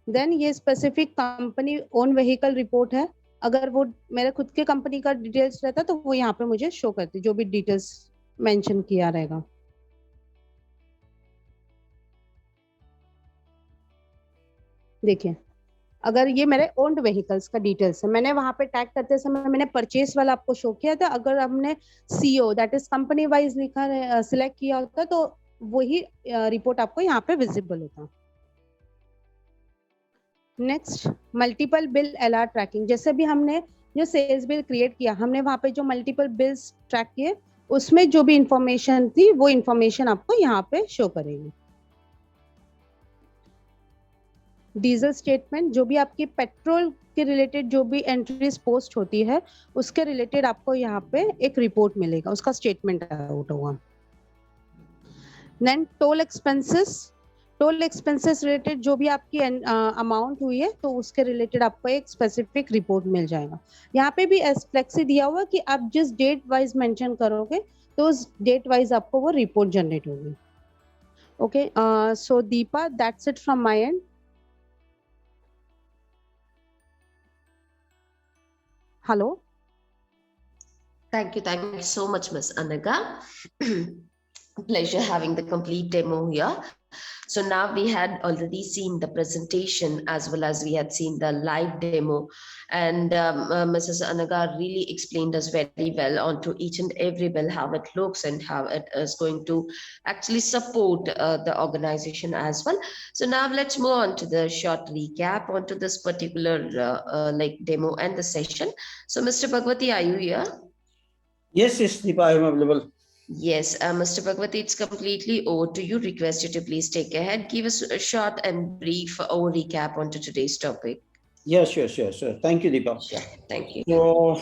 देन ये specific company own vehicle report है। अगर वो मेरे खुद के कंपनी का डिटेल्स रहता तो वो यहाँ पे मुझे शो करती, जो भी डिटेल्स मेंशन किया रहेगा। देखिए अगर ये मेरे ओन्ड व्हीकल्स का डिटेल्स है, मैंने वहां पे टैग करते समय मैंने परचेस वाला आपको शो किया था। अगर हमने CO that is company wise लिखा सिलेक्ट किया होता तो वही रिपोर्ट आपको यहाँ पे विजिबल होता। Next multiple bill LR tracking. जैसे भी हमने जो सेल्स बिल क्रिएट किया, हमने वहां पे जो मल्टीपल बिल्स ट्रैक किए उसमें जो भी इंफॉर्मेशन थी वो इंफॉर्मेशन आपको यहाँ पे शो करेगी। डीजल स्टेटमेंट, जो भी आपकी पेट्रोल के रिलेटेड जो भी एंट्रीज पोस्ट होती है उसके रिलेटेड आपको यहाँ पे एक रिपोर्ट मिलेगा, उसका स्टेटमेंट आउट होगा। Then toll expenses, toll expenses related जो भी आपकी अमाउंट हुई है तो उसके रिलेटेड आपको एक स्पेसिफिक रिपोर्ट मिल जाएगा। यहाँ पे भी एज फ्लेक्सी दिया हुआ कि आप जिस डेट वाइज मेंशन करोगे तो उस डेट वाइज आपको वो रिपोर्ट जनरेट होगी। Okay, so Deepa, that's it from my and. Hello. Thank you so much, Miss Anaga. Pleasure having the complete demo here. So now we had already seen the presentation as well as we had seen the live demo, and Mrs. Anaga really explained us very well onto each and every bill, how it looks and how it is going to actually support the organization as well. So now let's move on to the short recap onto this particular like demo and the session. So Mr. Bhagwati, are you here? Yes, Deepa, I am available. Yes, Mr. Bhagwati, it's completely over to you. Request you to please take ahead. Give us a short and brief recap onto today's topic. Yes, sure. Thank you, Deepa. Thank you. So,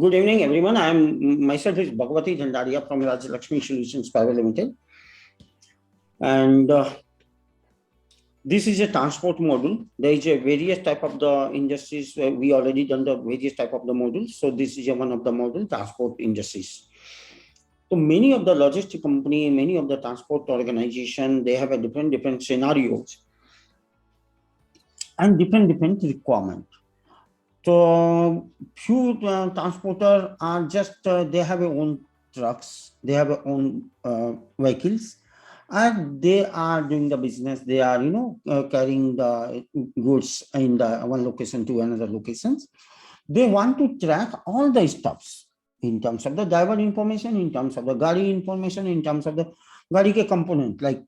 good evening, everyone. I am myself is Bhagwati Jandaria from Raj Lakshmi Solutions Private Limited, and this is a transport module. There is a various type of the industries. We already done the various type of the modules. So this is one of the module, transport industries. So many of the logistic company, many of the transport organization, they have a different scenarios and different requirement. So few transporter are just they have their own trucks, they have their own vehicles, and they are doing the business. They are carrying the goods in the one location to another locations. They want to track all the stuffs in terms of the driver information, in terms of the गाड़ी information, in terms of the गाड़ी के component, like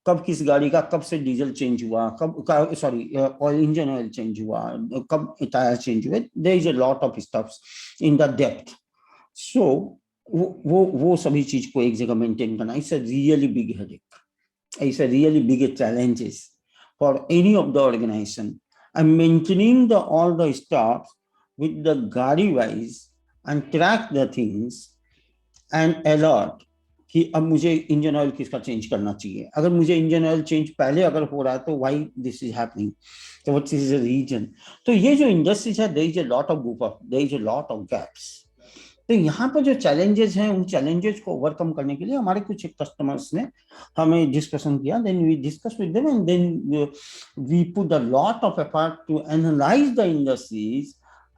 कब किस गाड़ी का कब से diesel change हुआ, कब ऑयल इंजन ऑयल चेंज हुआ, कब टायर चेंज हुए. There is a lot of stuffs in the depth. So वो सभी चीज को एक जगह मेंटेन करना it's a really big headache, it's a really big challenges for any of the organization. And maintaining the all the stuff with the गाड़ी wise and track the things and alert कि अब मुझे engine oil किसका change करना चाहिए. अगर मुझे engine oil change पहले अगर हो रहा है तो व्हाई दिस इज हैपनिंग, तो व्हाट इज द रीजन. तो ये जो इंडस्ट्रीज है, there is a lot of buffer, there is a lot of gaps. तो यहाँ पर जो चैलेंजेस हैं उन चैलेंजेस को ओवरकम करने के लिए हमारे कुछ कस्टमर्स ने हमें डिस्कशन किया. Then we discuss with them and then we put a lot of effort to analyse the industries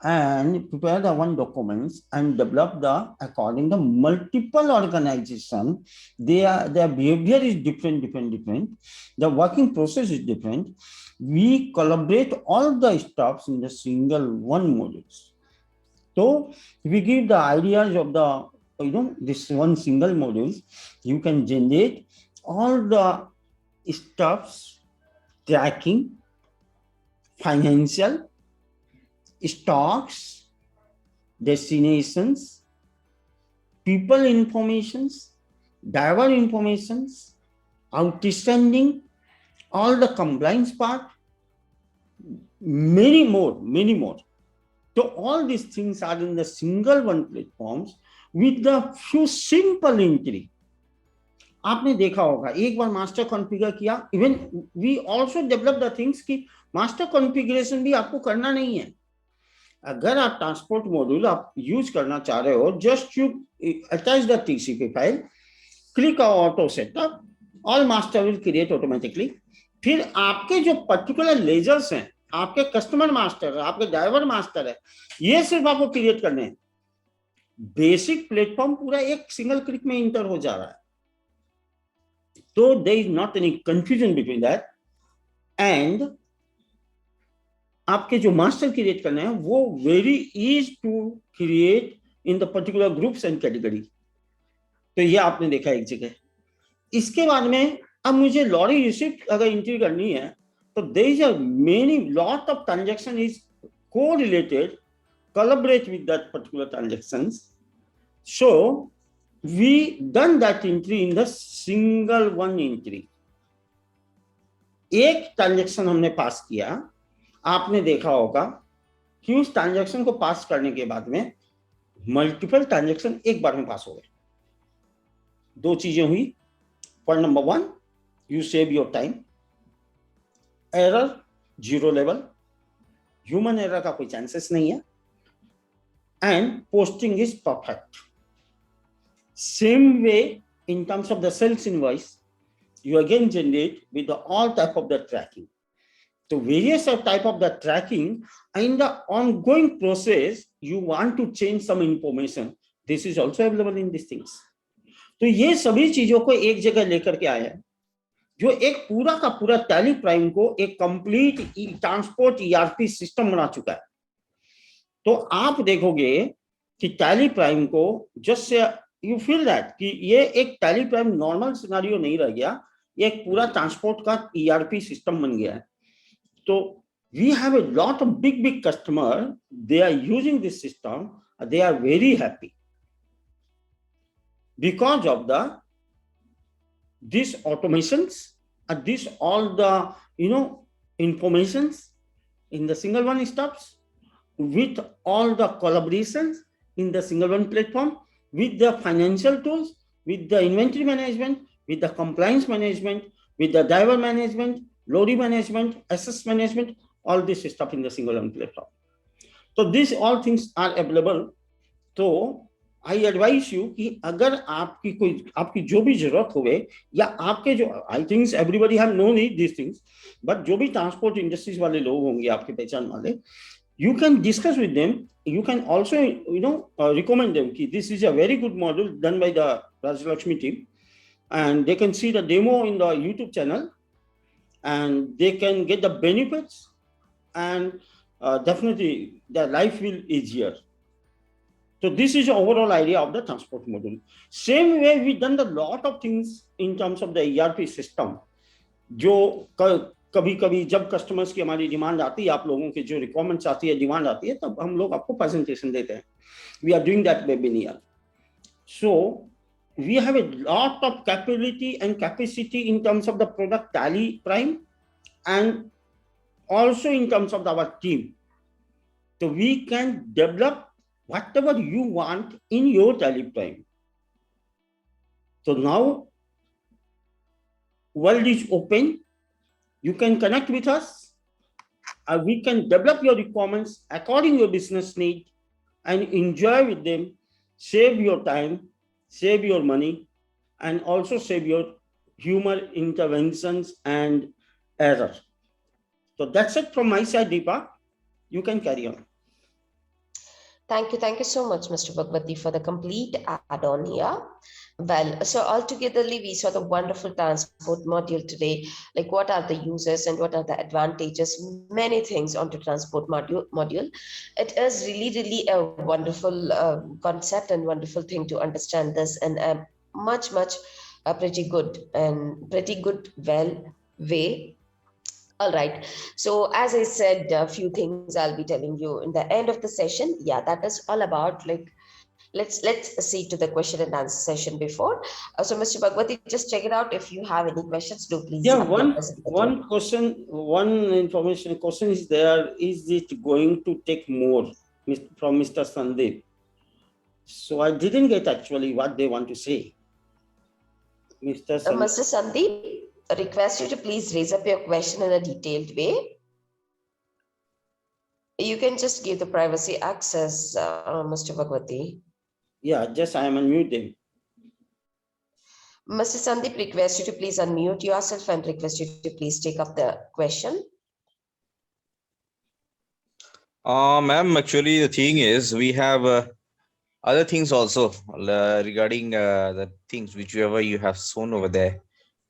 and prepare the one documents and develop the according to multiple organization. Their behavior is different. The working process is different. We collaborate all the stuffs in the single one modules. So we give the ideas of the, this one single modules. You can generate all the stuffs, tracking, financial, stocks, destinations, people informations, driver informations, outstanding, all the compliance part, many more. So all these things are in the single one platforms with the few simple entry. आपने देखा होगा एक बार master configure किया, even we also develop the things कि master configuration भी आपको करना नहीं है. अगर आप ट्रांसपोर्ट मॉड्यूल आप यूज करना चाह रहे हो, just you attach the TCP file, click auto setup, all master will create automatically. फिर आपके जो पर्टिकुलर लेजर्स हैं, आपके कस्टमर मास्टर है, आपके ड्राइवर मास्टर है, ये सिर्फ आपको क्रिएट करने हैं. बेसिक प्लेटफॉर्म पूरा एक सिंगल क्लिक में इंटर हो जा रहा है. तो there is not any confusion between that. And आपके जो मास्टर क्रिएट करने हैं वो very is to create in the particular groups and category. तो ये आपने देखा एक जगह. इसके बाद में अब मुझे लॉरी रिसिप्ट अगर एंट्री करनी है तो there is a many lot of transaction is correlated, collaborate with that particular transactions. So we done that entry in the single one entry. एक ट्रांजैक्शन हमने पास किया, आपने देखा होगा कि उस ट्रांजैक्शन को पास करने के बाद में मल्टीपल ट्रांजैक्शन एक बार में पास हो गए. दो चीजें हुई. Point number 1, you save your time. Error 0 level, human error का कोई चांसेस नहीं है. And posting is perfect. Same way in terms of the sales invoice, you again generate with the all type of the tracking. So various type of the tracking, in the ongoing process you want to change some information, this is also available in these things. तो ये सभी चीजों को एक जगह लेकर के आया है, जो एक पूरा का पूरा टैली प्राइम को एक कंप्लीट ट्रांसपोर्ट ईआरपी सिस्टम बना चुका है. तो आप देखोगे कि टैली प्राइम को जस्ट यू फील दैट कि ये एक टैली प्राइम नॉर्मल सिनेरियो नहीं रह गया, ये एक पूरा ट्रांसपोर्ट का ईआरपी सिस्टम बन गया है. तो we have a lot of big customer, they are using this system, they are very happy because of the this automations, this all the informations in the single one stops, with all the collaborations in the single one platform, with the financial tools, with the inventory management, with the compliance management, with the driver management, lorry management, assets management, all this stuff in the single one platform. So these all things are available. तो I advise you कि अगर आपकी जो भी जरूरत होवे या आपके जो I think everybody have known these things, but जो भी ट्रांसपोर्ट इंडस्ट्रीज वाले लोग होंगे आपके पहचान वाले, you can discuss with them. You can also recommend them कि this is a very good model done by the Rajalakshmi team, and they can see the demo in the YouTube channel and they can get the benefits, and definitely their life will easier. So this is the overall idea of the transport module. Same way we done the lot of things in terms of the ERP system. जो कभी कभी जब customers की हमारी demand आती है, आप लोगों की जो रिक्वायरमेंट्स आती है, डिमांड आती है, तब हम लोग आपको प्रेजेंटेशन देते हैं. We are doing that webinar. So we have a lot of capability and capacity in terms of the product Tally Prime, and also in terms of our team. So we can develop whatever you want in your Tally Prime. So now world is open. You can connect with us. We can develop your requirements according to your business need and enjoy with them, save your time, save your money, and also save your human interventions and error. So that's it from my side, Deepa. You can carry on. Thank you so much, Mr. Bhagwati, for the complete add-on here. Well, so altogetherly, we saw the wonderful transport module today. Like, what are the uses and what are the advantages? Many things onto transport module. It is really a wonderful concept and wonderful thing to understand this, and much pretty good and pretty good way. All right. So as I said, a few things I'll be telling you in the end of the session. Yeah, that is all about like let's see to the question and answer session before. So Mr. Bhagwati, just check it out. If you have any questions, do please Yeah, appear present. one question, one information question is there. Is it going to take more from Mr. Sandeep? So I didn't get actually what they want to say. Mr. Sandeep. Mr. Sandeep, I request you to please raise up your question in a detailed way. You can just give the privacy access, Mr. Bhagwati. Yeah, just I am unmuted. Mr. Sandeep, request you to please unmute yourself and request you to please take up the question. Ma'am, actually, the thing is, we have other things also regarding the things whichever you have shown over there.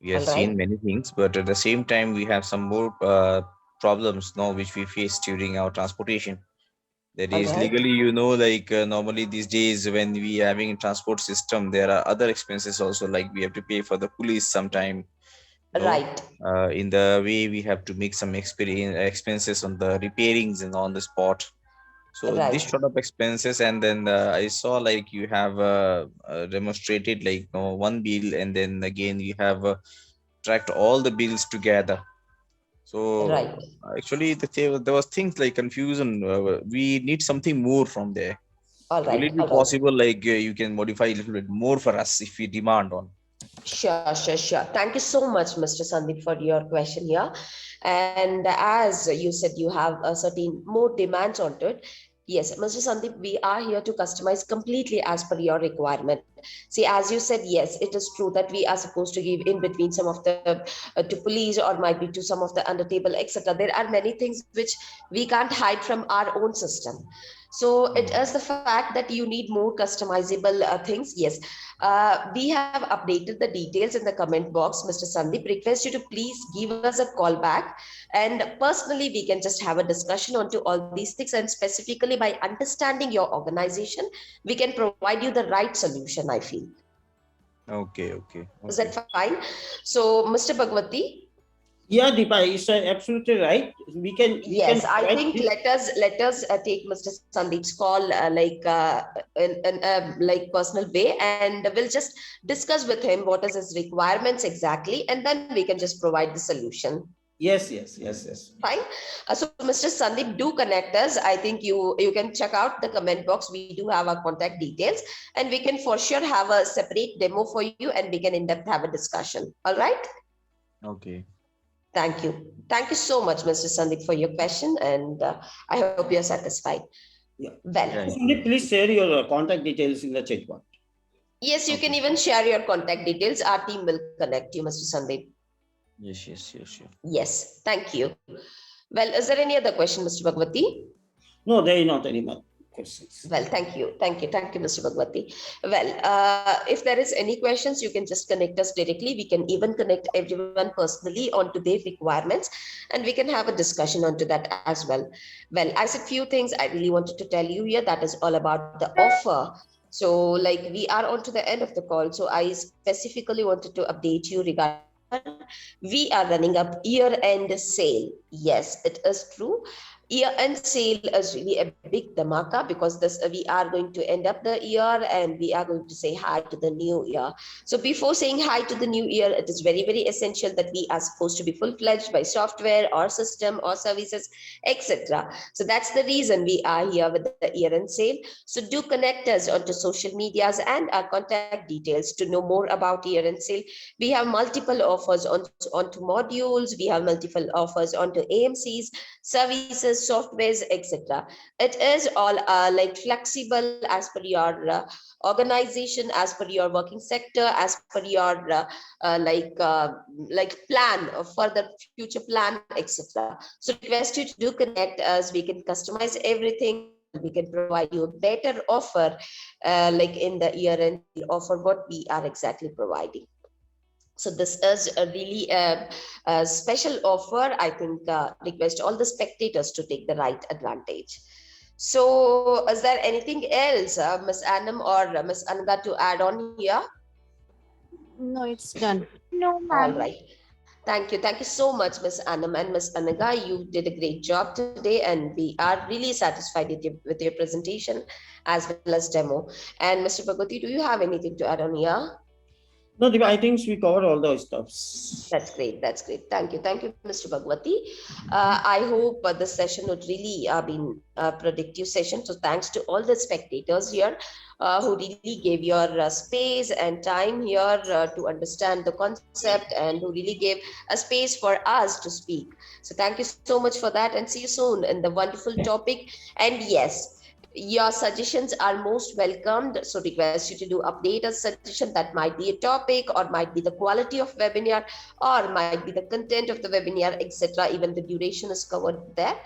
We have seen many things, but at the same time, we have some more problems now which we face during our transportation. That is legally, like normally these days when we are having a transport system, there are other expenses also, like we have to pay for the police sometime. Right. In the way we have to make some expenses on the repairings and on the spot. So this sort of expenses, and then I saw like you have demonstrated like one bill, and then again you have tracked all the bills together. So actually, there was things like confusion. We need something more from there. Will it be possible, like you can modify a little bit more for us if we demand on? Sure. Thank you so much, Mr. Sandeep, for your question here. And as you said, you have a certain more demands onto it. Yes, Mr. Sandeep, we are here to customize completely as per your requirement. See, as you said, yes, it is true that we are supposed to give in between some of the to police or might be to some of the under table, etc. There are many things which we can't hide from our own system. So it is the fact that you need more customizable things. Yes, we have updated the details in the comment box. Mr. Sandeep, request you to please give us a call back, and personally we can just have a discussion onto all these things, and specifically by understanding your organization, we can provide you the right solution, I feel. Okay. Is that fine? So Mr. Bhagwati. Yeah, Deepa, it's absolutely right. We can. I think let us take Mr. Sandeep's call in like personal way, and we'll just discuss with him what is his requirements exactly, and then we can just provide the solution. Yes. Fine. So Mr. Sandeep, do connect us. I think you can check out the comment box. We do have our contact details, and we can for sure have a separate demo for you, and we can in depth have a discussion. All right. Okay. Thank you. Thank you so much, Mr. Sandeep, for your question, and I hope you're satisfied. Yeah. Well, Sandeep, please share your contact details in the chat box. Yes, you can even share your contact details. Our team will connect you, Mr. Sandeep. Yes. Yes, thank you. Well, is there any other question, Mr. Bhagwati? No, there is not any more questions. Well, thank you, Mr. Bhagwati. Well, if there is any questions, you can just connect us directly. We can even connect everyone personally onto their requirements, and we can have a discussion onto that as well. Well, I said few things I really wanted to tell you here. That is all about the offer. So like we are on to the end of the call. So I specifically wanted to update you regarding we are running up year-end sale. Yes, it is true. Year-end sale is really a big dhamaka because this we are going to end up the year and we are going to say hi to the new year. So before saying hi to the new year, it is very essential that we are supposed to be full-fledged by software or system or services, etc. So that's the reason we are here with the year-end sale. So do connect us onto social medias and our contact details to know more about year-end sale. We have multiple offers onto modules. We have multiple offers onto AMCs, services, softwares, etc. It is all like flexible as per your organization, as per your working sector, as per your like plan for the future plan, etc. So request you to do connect us. We can customize everything we can provide you a better offer, like in the year-end offer, what we are exactly providing. So this is a really a special offer. I think request all the spectators to take the right advantage. So is there anything else, Ms. Anam or Ms. Anga, to add on here? No, it's done. No, All ma'am. right. Thank you. Thank you so much, Ms. Anam and Ms. Anaga. You did a great job today, and we are really satisfied with your presentation as well as demo. And Mr. Bhagwati, do you have anything to add on here? No, Diva, I think we covered all those stuffs. That's great. That's great. Thank you. Thank you, Mr. Bhagwati. I hope this session would really been a productive session. So thanks to all the spectators here who really gave your space and time here to understand the concept, and who really gave a space for us to speak. So thank you so much for that, and see you soon in the wonderful topic. And yes, your suggestions are most welcomed. So request you to do update a suggestion that might be a topic, or might be the quality of webinar, or might be the content of the webinar, etc. Even the duration is covered there.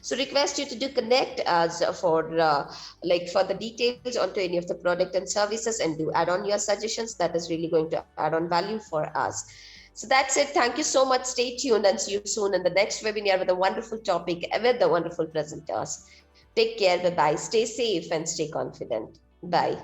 So request you to do connect us for the details onto any of the product and services, and do add on your suggestions. That is really going to add on value for us. So that's it. Thank you so much. Stay tuned, and see you soon in the next webinar with a wonderful topic with the wonderful presenters. Take care. Bye-bye. Stay safe and stay confident. Bye.